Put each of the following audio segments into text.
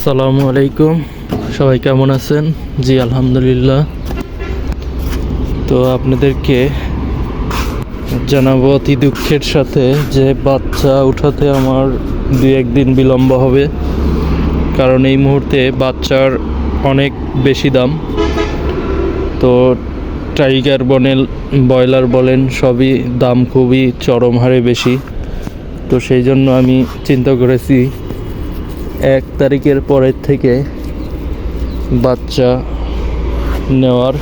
আসসালামু আলাইকুম। সবাই কেমন আছেন? জি আলহামদুলিল্লাহ। তো আপনাদেরকে জানাবো অতি দুঃখের সাথে যে বাচ্চা উঠাতে আমার 2-1 দিন বিলম্ব হবে, কারণ এই মুহূর্তে বাচ্চার অনেক বেশি দাম। তো টাইগার বনেল ব্রয়লার বলেন, সবই দাম খুবই চরম হারে বেশি। তো সেই জন্য আমি চিন্তা করেছি 1 তারিখের পরের থেকে বাচ্চা নেওয়ার।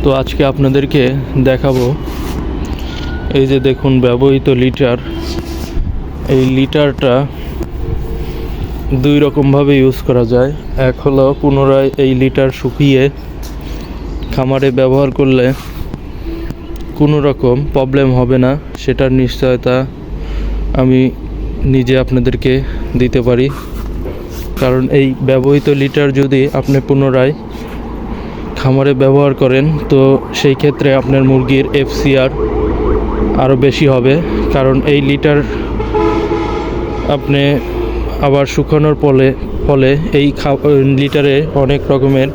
তো আজকে আপনাদেরকে দেখাবো, এই যে দেখুন ব্যবহৃত লিটার। এই লিটারটা 2 রকমভাবে ইউজ করা যায়। এক হলো পুনরায় এই লিটার শুকিয়ে খামারে ব্যবহার করলে কোনো রকম প্রবলেম হবে না, সেটার নিশ্চয়তা আমি নিজে আপনাদেরকে দিতে পারি। কারণ এই ব্যবহৃত লিটার যদি আপনি পুনরায় খামারে ব্যবহার করেন, তো সেই ক্ষেত্রে আপনার মুরগির FCR আরও বেশি হবে। কারণ এই লিটার আপনি আবার শুকানোর ফলে এই লিটারে অনেক রকমের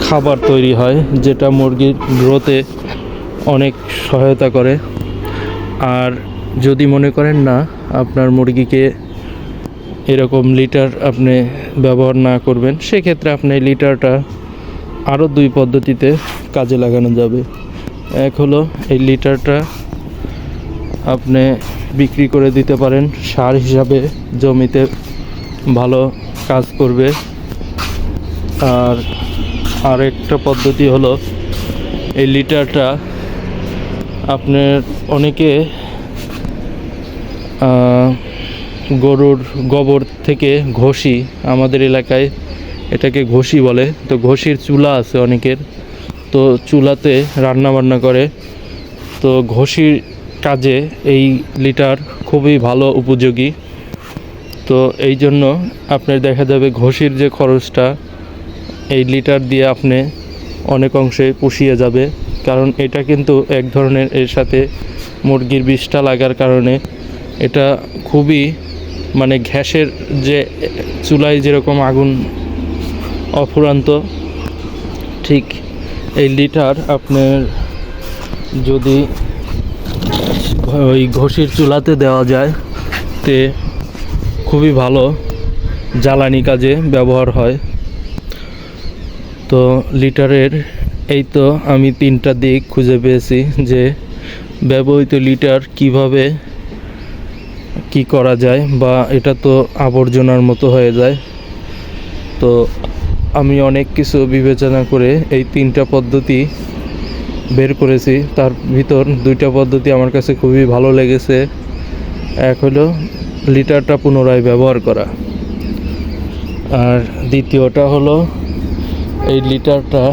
খাবার তৈরি হয়, যেটা মুরগির গ্রোথে অনেক সহায়তা করে। আর যদি মনে করেন না আপনার মুরগিকে এরকম লিটার আপনি ব্যবহার না করবেন, সেক্ষেত্রে আপনি এই লিটারটা আরও 2 পদ্ধতিতে কাজে লাগানো যাবে। এক হলো এই লিটারটা আপনি বিক্রি করে দিতে পারেন, সার হিসাবে জমিতে ভালো কাজ করবে। আর আরেকটা পদ্ধতি হলো এই লিটারটা আপনার অনেকে গরুর গোবর থেকে ঘষি, আমাদের এলাকায় এটাকে ঘষি বলে। তো ঘষির চুলা আছে অনেকের, তো চুলাতে রান্না বান্না করে। তো ঘষির কাজে এই লিটার খুবই ভালো উপযোগী। তো এই জন্য আপনার দেখা যাবে ঘষির যে খরচটা এই লিটার দিয়ে আপনি অনেক অংশে পুষিয়ে যাবে। কারণ এটা কিন্তু এক ধরনের, এর সাথে মুরগির বিষটা লাগার কারণে এটা খুবই মানে গ্যাসের যে চুলায় যেরকম আগুন অফুরন্ত, ঠিক এই লিটার আপনার যদি ওই ঘষির চুলাতে দেওয়া যায় তে খুবই ভালো জ্বালানি কাজে ব্যবহার হয়। তো লিটারের এই তো আমি 3টা দিক খুঁজে পেয়েছি যে ব্যবহৃত লিটার কিভাবে কি করা যায়, বা এটা তো আবর্জনার মতো হয়ে যায়। তো আমি অনেক কিছু বিবেচনা করে এই 3টা পদ্ধতি বের করেছি। তার ভিতর 2টা পদ্ধতি আমার কাছে খুবই ভালো লেগেছে। এক হলো লিটারটা পুনরায় ব্যবহার করা, আর দ্বিতীয়টা হলো এই লিটারটা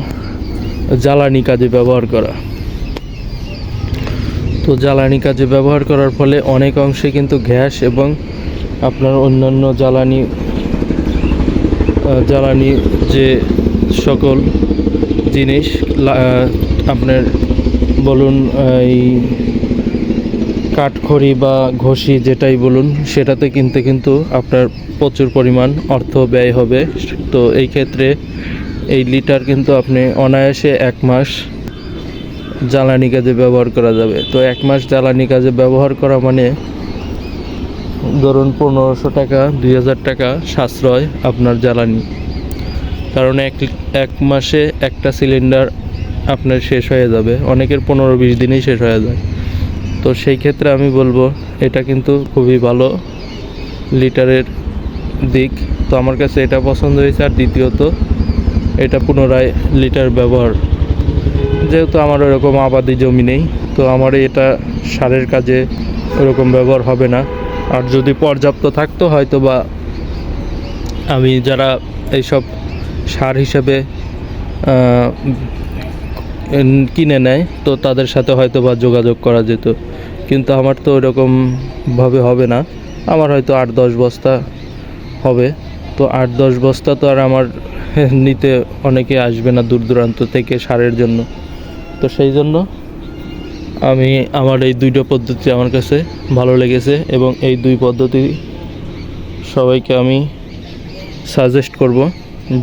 জ্বালানি কাজে ব্যবহার করা। তো জ্বালানি কাজে ব্যবহার করার ফলে অনেক অংশে কিন্তু গ্যাস এবং আপনার অন্যান্য জ্বালানি যে সকল জিনিস আপনার বলুন, এই কাঠখড়ি বা ঘষি যেটাই বলুন, সেটাতে কিনতে কিন্তু আপনার প্রচুর পরিমাণ অর্থ ব্যয় হবে। তো এই ক্ষেত্রে এই লিটার কিন্তু আপনি অনায়াসে 1 মাস জ্বালানি কাজে ব্যবহার করা যাবে। তো 1 মাস জ্বালানি কাজে ব্যবহার করা মানে ধরুন 1500 টাকা 2000 টাকা সাশ্রয় আপনার জ্বালানি। কারণ এক মাসে একটা সিলিন্ডার আপনার শেষ হয়ে যাবে, অনেকের 15-20 দিনেই শেষ হয়ে যায়। তো সেই ক্ষেত্রে আমি বলবো এটা কিন্তু খুবই ভালো লিটারের দিক। তো আমার কাছে এটা পছন্দ হয়েছে। আর দ্বিতীয়ত এটা পুনরায় লিটার ব্যবহার, যেহেতু আমার ওরকম আবাদি জমি নেই, তো আমার এটা সারের কাজে ওরকম ব্যবহার হবে না। আর যদি পর্যাপ্ত থাকতো হয়তো বা আমি যারা এইসব সার হিসেবে কিনে নেয়, তো তাদের সাথে হয়তো বা যোগাযোগ করা যেত। কিন্তু আমার তো ওরকমভাবে হবে না, আমার হয়তো 8-10 বস্তা হবে। তো 8-10 বস্তা তো আর আমার নিতে অনেকে আসবে না দূর দূরান্ত থেকে সারের জন্য। তো সেই জন্য আমি আমার এই 2টা পদ্ধতি আমার কাছে ভালো লেগেছে, এবং এই 2 পদ্ধতি সবাইকে আমি সাজেস্ট করব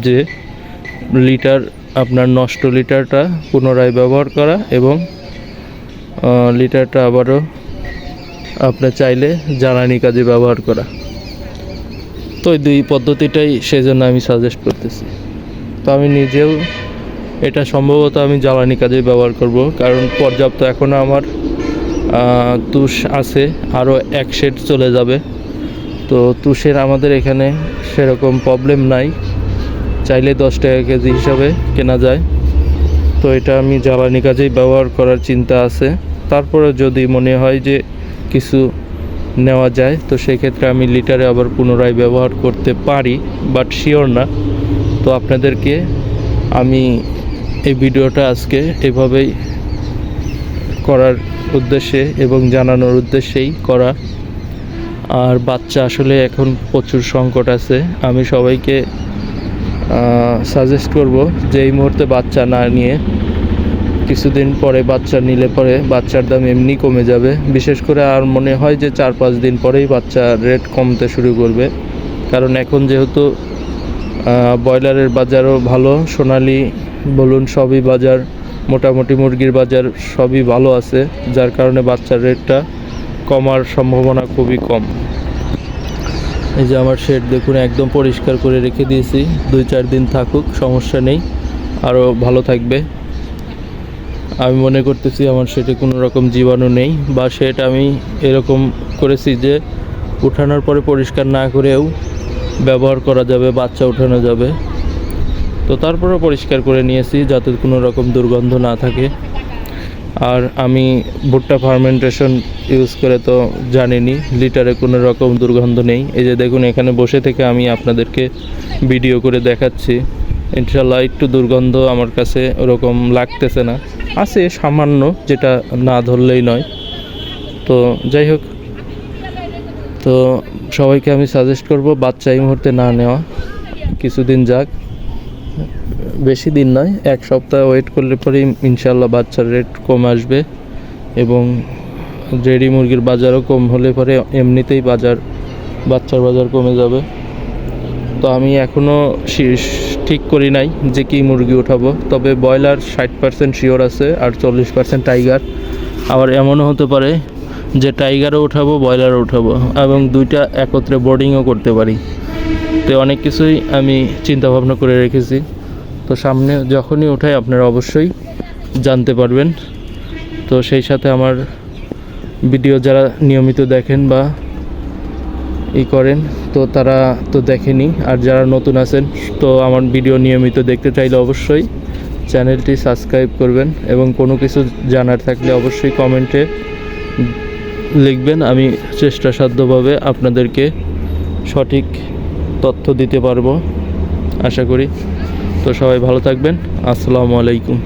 যে লিটার আপনার নষ্ট লিটারটা পুনরায় ব্যবহার করা এবং লিটারটা আবারও আপনার চাইলে জ্বালানি কাজে ব্যবহার করা। তো এই দুই পদ্ধতিটাই সেজন্য আমি সাজেস্ট করতেছি। তো আমি নিজেও এটা সম্ভবত আমি জ্বালানি কাজে ব্যবহার করব, কারণ পর্যাপ্ত এখনও আমার তুষ আছে, আরও এক শেড চলে যাবে। তো তুষের আমাদের এখানে সেরকম প্রবলেম নাই, চাইলে 10 টাকা কেজি হিসাবে কেনা যায়। তো এটা আমি জ্বালানি কাজেই ব্যবহার করার চিন্তা আছে। তারপরে যদি মনে হয় যে কিছু নেওয়া যায়, তো সেক্ষেত্রে আমি লিটারে আবার পুনরায় ব্যবহার করতে পারি, বাট শিওর না। তো আপনাদেরকে আমি এই ভিডিওটা আজকে এভাবেই করার উদ্দেশ্যে এবং জানানোর উদ্দেশ্যেই করা। আর বাচ্চা আসলে এখন প্রচুর সংকট আছে। আমি সবাইকে সাজেস্ট করব যে এই মুহূর্তে বাচ্চা না নিয়ে কিছুদিন পরে বাচ্চা নিলে পরে বাচ্চার দাম এমনি কমে যাবে। বিশেষ করে আর মনে হয় যে 4-5 দিন পরেই বাচ্চার রেট কমতে শুরু করবে, কারণ এখন যেহেতু ব্রয়লারের বাজারও ভালো, সোনালি বলুন সবই বাজার, মোটামুটি মুরগির বাজার সবই ভালো আছে, যার কারণে বাচ্চার রেটটা কমার সম্ভাবনা খুবই কম। এই যে আমার শেড দেখুন একদম পরিষ্কার করে রেখে দিয়েছি, 2-4 দিন থাকুক, সমস্যা নেই, আরও ভালো থাকবে। আমি মনে করতেছি আমার শেডে কোনো রকম জীবাণু নেই, বা শেড আমি এরকম করেছি যে উঠানোর পরে পরিষ্কার না করেও ব্যবহার করা যাবে, বাচ্চা উঠানো যাবে। তো তারপরেও পরিষ্কার করে নিয়েছি যাতে কোনো রকম দুর্গন্ধ না থাকে। আর আমি ভুট্টা ফার্মেন্টেশন ইউজ করে তো জানিনি, লিটারে কোনো রকম দুর্গন্ধ নেই। এই যে দেখুন এখানে বসে থেকে আমি আপনাদেরকে ভিডিও করে দেখাচ্ছি, ইনশাল্লাহ একটু দুর্গন্ধ আমার কাছে ওরকম লাগতেছে না, আছে সামান্য, যেটা না ধরলেই নয়। তো যাই হোক, তো সবাইকে আমি সাজেস্ট করব বাচ্চা এই মুহূর্তে না নেওয়া, কিছুদিন যাক, বেশি দিন নয়, 1 সপ্তাহ ওয়েট করলে পরেই ইনশাল্লাহ বাচ্চার রেট কম আসবে এবং রেডি মুরগির বাজারও কম হলে পরে এমনিতেই বাচ্চার বাজার কমে যাবে। তো আমি এখনও ঠিক করি নাই যে কী মুরগি উঠাবো, তবে ব্রয়লার 60% শিওর আছে আর 40% টাইগার। আবার এমনও হতে পারে যে টাইগারও উঠাবো, ব্রয়লারও উঠাবো এবং দুইটা একত্রে বোর্ডিংও করতে পারি। তো অনেক কিছুই আমি চিন্তা ভাবনা করে রেখেছি। তো সামনে যখনই ওঠাই আপনারা অবশ্যই জানতে পারবেন। তো সেই সাথে আমার ভিডিও যারা নিয়মিত দেখেন বা করেন, তো তারা তো দেখেনি, আর যারা নতুন আছেন তো আমার ভিডিও নিয়মিত দেখতে চাইলে অবশ্যই চ্যানেলটি সাবস্ক্রাইব করবেন এবং কোনো কিছু জানার থাকলে অবশ্যই কমেন্টে লিখবেন। আমি চেষ্টাসাধ্যভাবে আপনাদেরকে সঠিক তথ্য দিতে পারবো আশা করি। তো সবাই ভালো থাকবেন, আসসালামু আলাইকুম।